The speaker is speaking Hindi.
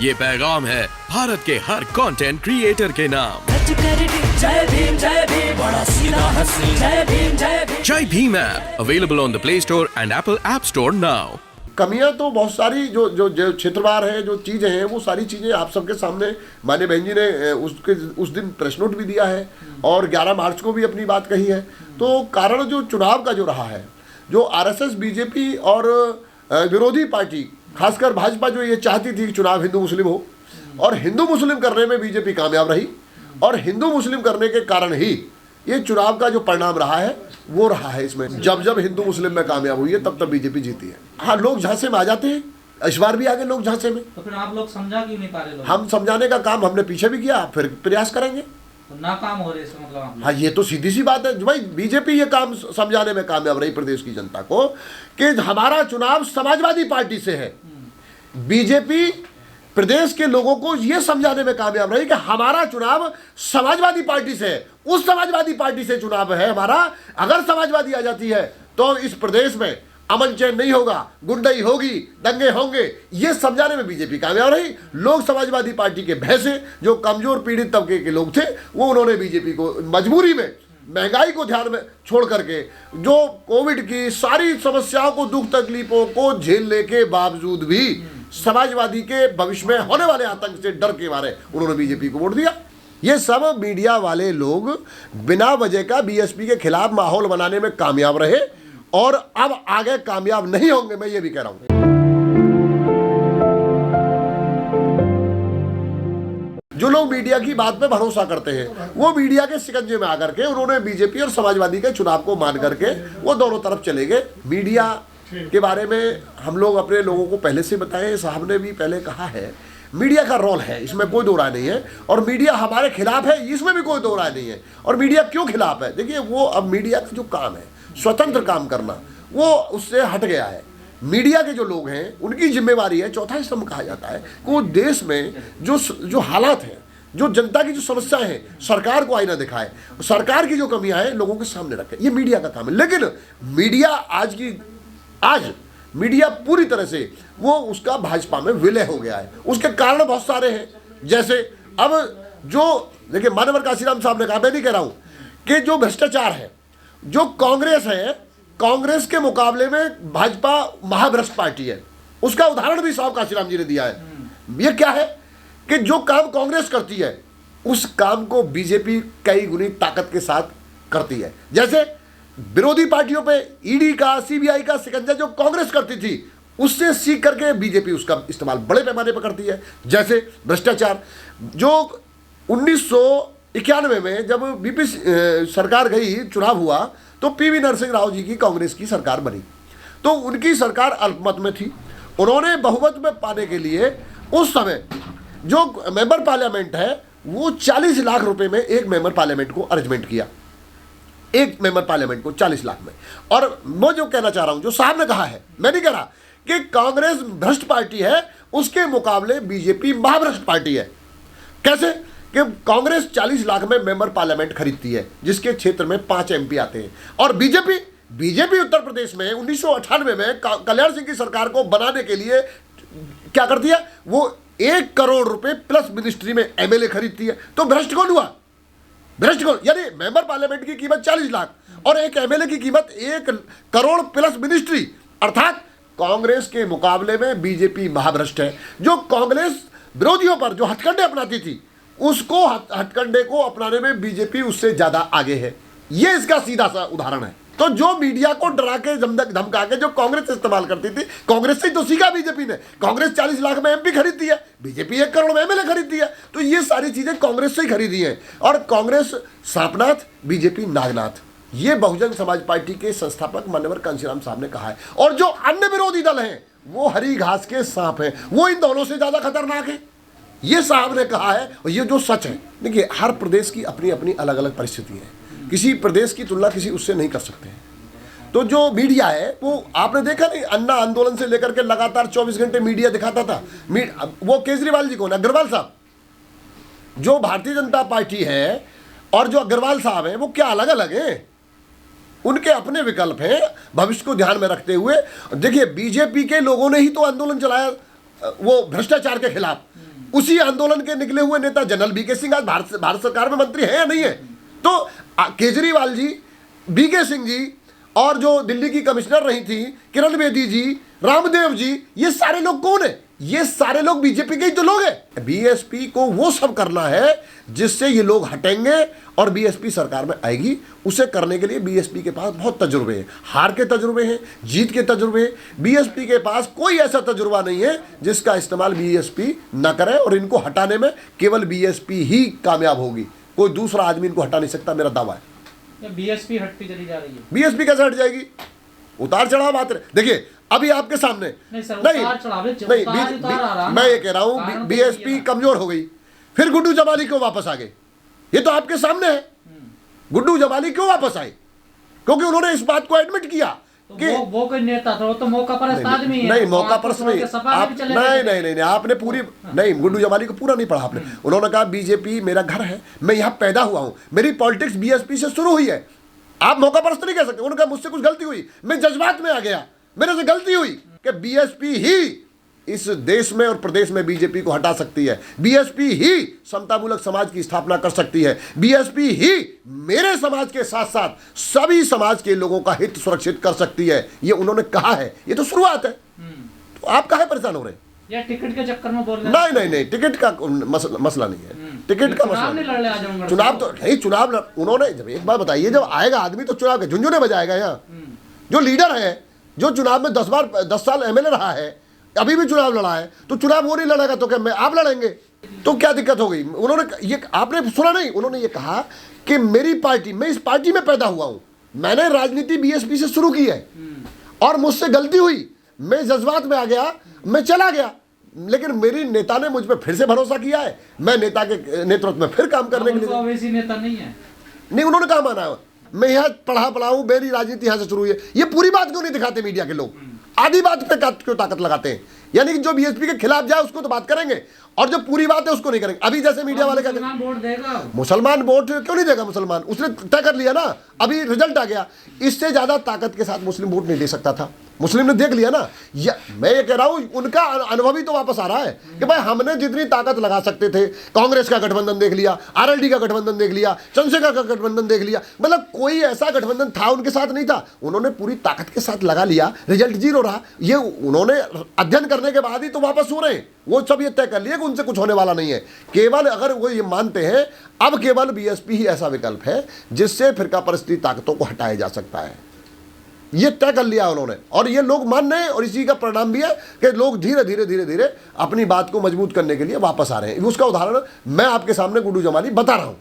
ये पैगाम है भारत के हर कंटेंट क्रिएटर के नाम। जय भीम बड़ा सीधा हंसी, जय भीम। जय Bhim app available on the play store and Apple app store now. कमियां तो बहुत सारी जो क्षेत्रवार है, जो चीज़ें हैं, वो सारी चीज़ें आप सबके सामने माननीय बहन जी ने उस दिन प्रेस नोट भी दिया है और 11 मार्च को भी अपनी बात कही है। तो कारण जो चुनाव का जो रहा है, जो आरएसएस, बीजेपी और विरोधी पार्टी, खासकर भाजपा, जो ये चाहती थी कि चुनाव हिंदू मुस्लिम हो, और हिंदू मुस्लिम करने में बीजेपी कामयाब रही, और हिंदू मुस्लिम करने के कारण ही ये चुनाव का जो परिणाम रहा है वो रहा है। इसमें जब हिंदू मुस्लिम में कामयाब हुई है तब बीजेपी जीती है। हाँ, लोग झांसे में आ जाते हैं, इस बार भी आ गए लोग झांसे में। तो फिर आप लोग समझा क्यों नहीं पा रहे? हम समझाने का काम हमने पीछे भी किया, फिर प्रयास करेंगे। तो नाकाम हो रहे इसका मतलब? हाँ, ये तो सीधी सी बात है भाई। बीजेपी ये काम समझाने में कामयाब रही प्रदेश की जनता को कि हमारा चुनाव समाजवादी पार्टी से है। बीजेपी प्रदेश के लोगों को यह समझाने में कामयाब रही कि हमारा चुनाव समाजवादी पार्टी से है, उस समाजवादी पार्टी से चुनाव है हमारा। अगर समाजवादी आ जाती है तो इस प्रदेश में अमन चैन नहीं होगा, गुंडई होगी, दंगे होंगे, ये समझाने में बीजेपी कामयाब रही। लोग समाजवादी पार्टी के भय से, जो कमजोर पीड़ित तबके के लोग थे, वो उन्होंने बीजेपी को मजबूरी में, महंगाई को ध्यान में छोड़ करके, जो कोविड की सारी समस्याओं को, दुख तकलीफों को झेलने के बावजूद भी समाजवादी के भविष्य में होने वाले आतंक से डर के मारे उन्होंने बीजेपी को वोट दिया। ये सब मीडिया वाले लोग बिना वजह का बीएसपी के खिलाफ माहौल बनाने में कामयाब रहे और अब आगे कामयाब नहीं होंगे, मैं ये भी कह रहा हूं। जो लोग मीडिया की बात पे भरोसा करते हैं, वो मीडिया के शिकंजे में आकर के उन्होंने बीजेपी और समाजवादी के चुनाव को मान करके वो दोनों तरफ चले गए। मीडिया के बारे में हम लोग अपने लोगों को पहले से बताएं, साहब ने भी पहले कहा है, मीडिया का रोल है, इसमें कोई दो राय नहीं है। और मीडिया हमारे खिलाफ है, इसमें भी कोई दो राय नहीं है। और मीडिया क्यों खिलाफ है? देखिए, वो अब मीडिया का जो काम है, स्वतंत्र काम करना, वो उससे हट गया है। मीडिया के जो लोग हैं उनकी जिम्मेवारी है, चौथा स्तंभ कहा जाता है, कि वो देश में जो हालात हैं, जो जनता की जो समस्याएं हैं, सरकार को आईना दिखाए, सरकार की जो कमियां हैं लोगों के सामने रखे। ये मीडिया का काम है। लेकिन मीडिया आज मीडिया पूरी तरह से वो उसका भाजपा में विलय हो गया है। उसके कारण बहुत सारे हैं। जैसे अब जो देखिए, मानवर काशीराम साहब ने कहा, मैं नहीं कह रहा हूं कि जो भ्रष्टाचार है, जो कांग्रेस है, कांग्रेस के मुकाबले में भाजपा महाभ्रष्ट पार्टी है। उसका उदाहरण भी साहब काशीराम जी ने दिया है। ये क्या है कि जो काम कांग्रेस करती है उस काम को बीजेपी कई गुनी ताकत के साथ करती है। जैसे विरोधी पार्टियों पे ईडी का, सीबीआई का शिकंजा जो कांग्रेस करती थी, उससे सीख करके बीजेपी उसका इस्तेमाल बड़े पैमाने पर करती है। जैसे भ्रष्टाचार, जो 1991 में जब बीपी सरकार गई, चुनाव हुआ, तो पीवी नरसिंह राव जी की कांग्रेस की सरकार बनी। तो उनकी सरकार अल्पमत में थी। उन्होंने बहुमत में पाने के लिए उस समय जो मेंबर पार्लियामेंट है, वो 40 लाख रुपए में एक मेंबर पार्लियामेंट को अरेंजमेंट किया, एक मेंबर पार्लियामेंट को 40 लाख में। और मैं जो कहना चाह रहा हूं, जो साहब ने कहा है, मैं नहीं कह रहा कि कांग्रेस भ्रष्ट पार्टी है, उसके मुकाबले बीजेपी महाभ्रष्ट पार्टी है। कैसे कि कांग्रेस 40 लाख में मेंबर पार्लियामेंट खरीदती है, जिसके क्षेत्र में 5 एमपी आते हैं। और बीजेपी उत्तर प्रदेश में 1998 में कल्याण सिंह की सरकार को बनाने के लिए क्या करती है, वो 1 करोड़ रुपए प्लस मिनिस्ट्री में एमएलए खरीदती है। तो भ्रष्ट कौन हुआ? यानी मेंबर पार्लियामेंट की कीमत 40 लाख और एक एमएलए की कीमत 1 करोड़ प्लस मिनिस्ट्री। अर्थात कांग्रेस के मुकाबले में बीजेपी महाभ्रष्ट है। जो कांग्रेस विरोधियों पर जो हथकंडे अपनाती थी, उसको हथकंडे को अपनाने में बीजेपी उससे ज्यादा आगे है। यह इसका सीधा सा उदाहरण है। तो जो मीडिया को डरा के, धमका के जो कांग्रेस इस्तेमाल करती थी, कांग्रेस से ही तो सीखा बीजेपी ने। कांग्रेस 40 लाख में एमपी खरीदती है, बीजेपी 1 करोड़ में एमएलए खरीदती है। तो ये सारी चीजें कांग्रेस से ही खरीदी हैं। और कांग्रेस सांपनाथ, बीजेपी नागनाथ, ये बहुजन समाज पार्टी के संस्थापक माननीय कांशीराम साहब ने कहा है। और जो अन्य विरोधी दल हैं, वो हरी घास के सांप हैं, वो इन दोनों से ज्यादा खतरनाक है। ये साहब ने कहा है, और ये जो सच है। देखिए, हर प्रदेश की अपनी अपनी अलग अलग परिस्थिति है। किसी प्रदेश की तुलना किसी उससे नहीं कर सकते हैं। तो जो मीडिया है, वो आपने देखा नहीं, अन्ना आंदोलन से लेकर के लगातार 24 घंटे मीडिया दिखाता था। वो केजरीवाल जी कौन? अग्रवाल साहब। जो भारतीय जनता पार्टी है और जो अग्रवाल साहब हैं, वो क्या अलग अलग हैं? उनके अपने विकल्प हैं, भविष्य को ध्यान में रखते हुए। देखिए, बीजेपी के लोगों ने ही तो आंदोलन चलाया वो भ्रष्टाचार के खिलाफ। उसी आंदोलन के निकले हुए नेता जनरल बीके सिंह आज भारत सरकार में मंत्री है या नहीं है? तो केजरीवाल जी, बीके सिंह जी और जो दिल्ली की कमिश्नर रही थी किरण बेदी जी, रामदेव जी, ये सारे लोग कौन है? ये सारे लोग बीजेपी के ही तो लोग हैं। बीएसपी को वो सब करना है जिससे ये लोग हटेंगे और बीएसपी सरकार में आएगी। उसे करने के लिए बीएसपी के पास बहुत तजुर्बे हैं, हार के तजुर्बे हैं, जीत के तजुर्बे हैं। बीएसपी के पास कोई ऐसा तजुर्बा नहीं है जिसका इस्तेमाल बीएसपी ना करे, और इनको हटाने में केवल बीएसपी ही कामयाब होगी, कोई दूसरा आदमी इनको हटा नहीं सकता, मेरा दावा है। बीएसपी हटती चली जा रही है। बीएसपी कैसे हट जाएगी? उतार चढ़ाव आते रहे। देखिए अभी आपके सामने नहीं, मैं ये कह रहा हूं बीएसपी कमजोर हो गई, फिर गुड्डू जमाली क्यों वापस आ गए? ये तो आपके सामने है। गुड्डू जमाली क्यों वापस आए? क्योंकि उन्होंने इस बात को एडमिट किया कि वो कोई नेता था, वो तो मौका परस्त आदमी है। नहीं, मौका परस्त नहीं, आप नहीं, आपने पूरी नहीं, गुड्डू जमाली को पूरा नहीं पढ़ा आपने। उन्होंने कहा बीजेपी मेरा घर है, मैं यहाँ पैदा हुआ हूँ, मेरी पॉलिटिक्स बीएसपी से शुरू हुई है। आप मौका परस्त नहीं कह सकते। उन्होंने कहा मुझसे कुछ गलती हुई, मैं जज्बात में आ गया, मेरे से गलती हुई। कि बीएसपी ही इस देश में और प्रदेश में बीजेपी को हटा सकती है, बीएसपी ही समतामूलक समाज की स्थापना कर सकती है, बीएसपी ही मेरे समाज के साथ साथ सभी समाज के लोगों का हित सुरक्षित कर सकती है। ये उन्होंने कहा है, ये तो शुरुआत है। तो आप काहे परेशान हो रहे हैं? या टिकट के चक्कर में बोल रहे हैं? नहीं, टिकट का मसला नहीं है, टिकट का मसला नहीं। चुनाव तो नहीं, चुनाव उन्होंने जब एक बात बताइए, जब आएगा आदमी तो चुनाव के झुंझुने बजाएगा। यहाँ जो लीडर है, जो चुनाव में 10 साल एमएलए रहा है, अभी भी चुनाव लड़ा है, तो चुनाव वो नहीं लड़ेगा तो क्या मैं आप लड़ेंगे? तो क्या दिक्कत हो गई? उन्होंने ये, आपने सुना नहीं, उन्होंने ये कहा कि मेरी पार्टी, मैं इस पार्टी में पैदा हुआ हूं, मैंने राजनीति बीएसपी से शुरू की है और मुझसे गलती हुई, मैं जज्बात में आ गया, मैं चला गया, लेकिन मेरी नेता ने मुझ पर फिर से भरोसा किया है, मैं नेता के नेतृत्व में फिर काम करने के लिए। वैसी नेता नहीं है। नहीं, उन्होंने कहा माना मैं यहाँ पढ़ा हूं, मेरी राजनीति यहाँ से शुरू हुई है। ये पूरी बात क्यों नहीं दिखाते मीडिया के लोग? आधी बात पे क्यों ताकत लगाते हैं? यानी कि जो बीएसपी के खिलाफ जाए उसको तो बात करेंगे, और जो पूरी बात है उसको नहीं करेंगे। अभी जैसे मीडिया वाले क्या मुसलमान वोट देगा, मुसलमान वोट क्यों नहीं देगा? मुसलमान उसने तय कर लिया ना, अभी रिजल्ट आ गया। इससे ज्यादा ताकत के साथ मुस्लिम वोट नहीं दे सकता था, मुस्लिम ने देख लिया ना। मैं ये कह रहा हूं, उनका अनुभव ही तो वापस आ रहा है कि भाई हमने जितनी ताकत लगा सकते थे, कांग्रेस का गठबंधन देख लिया, आरएलडी का गठबंधन देख लिया, चंद्रशेखर का गठबंधन देख लिया, मतलब कोई ऐसा गठबंधन था उनके साथ नहीं था, उन्होंने पूरी ताकत के साथ लगा लिया, रिजल्ट 0 रहा। ये उन्होंने अध्ययन करने के बाद ही तो वापस हो रहे हैं। वो सब ये तय कर लिया कि उनसे कुछ होने वाला नहीं है। केवल अगर वो ये मानते हैं, अब केवल बीएसपी ही ऐसा विकल्प है जिससे फिरका परस्ती ताकतों को हटाया जा सकता है, ये तय कर लिया उन्होंने। और ये लोग मान रहे हैं, और इसी का परिणाम भी है कि लोग धीरे धीरे अपनी बात को मजबूत करने के लिए वापस आ रहे हैं। उसका उदाहरण मैं आपके सामने गुड्डू जमाली बता रहा हूं।